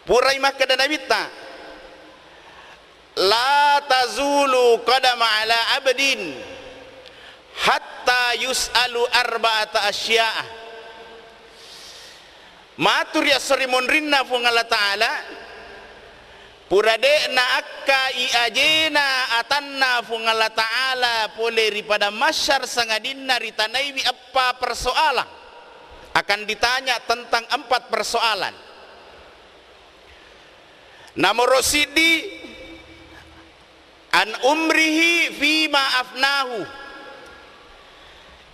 purai maka dan nabita la tazulu qadama ala abdin hatta yus'alu arba'ata asya'a. Matur ya sorimun rinna fu Allah ta'ala purade na akka iajena atanna fu Allah ta'ala poleri pada masyar sangadinna ritanaiwi apa persoalan. Akan ditanya tentang 4 persoalan. Nomor sidi an umrihi fima afnahu,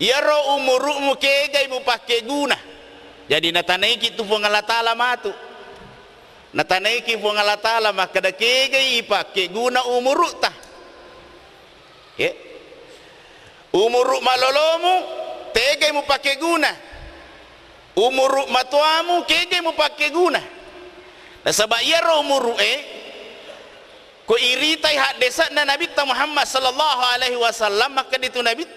yaro umurumu kegai mu pakai guna. Jadi natanai kitu fu Allah ta'ala matu natanai ki fu Allah ta'ala maka da kegai pakai guna umuru ta ya umuru malolomu tegai mu pakai guna, umuru matuamu kegai mu pakai guna. Nah sebab yaro umuru ko iritai hak desa na Nabi Muhammad sallallahu alaihi wasallam maka ditu Nabi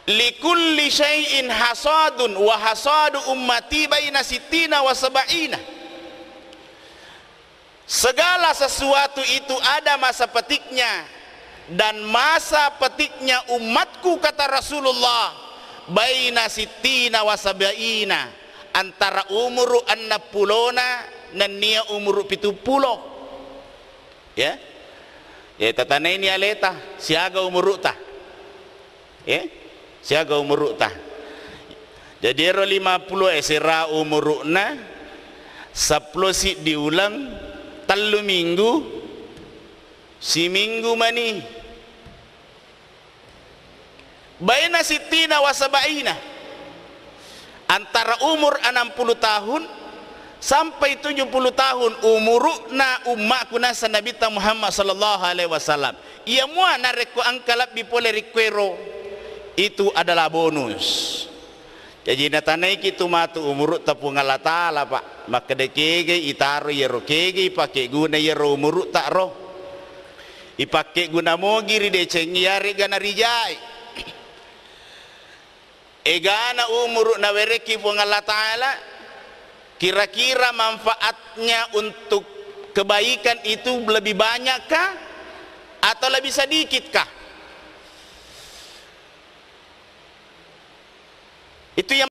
likulli syai'in hasadun wa hasadu ummati baina sittina wa sab'ina. Segala sesuatu itu ada masa petiknya dan masa petiknya umatku kata Rasulullah baina sittina wa sab'ina, antara umur 60 dan nia umur 70. Ya tatana ini aleta siaga umur ta siaga umur ta. Jadi ero 50 esera umurna 10 si diulang 3 minggu si minggu mani baina sittina wa sab'ina, antara umur 60 tahun sampai 70 tahun umurna ummakku nasa Nabi Muhammad sallallahu alaihi wasallam. Ia mua nareko angkalap bipole rikwero itu adalah bonus. Jadi natanai kitu matu umur tapung Allah ta'ala pak maka dekege itaro yero kege pakai guna yero umur tak roh ipakai guna mogiri de cengiari gana rijai egana umur na wereki pung Allah ta'ala. Kira-kira manfaatnya untuk kebaikan itu lebih banyakkah atau lebih sedikitkah? Itu yang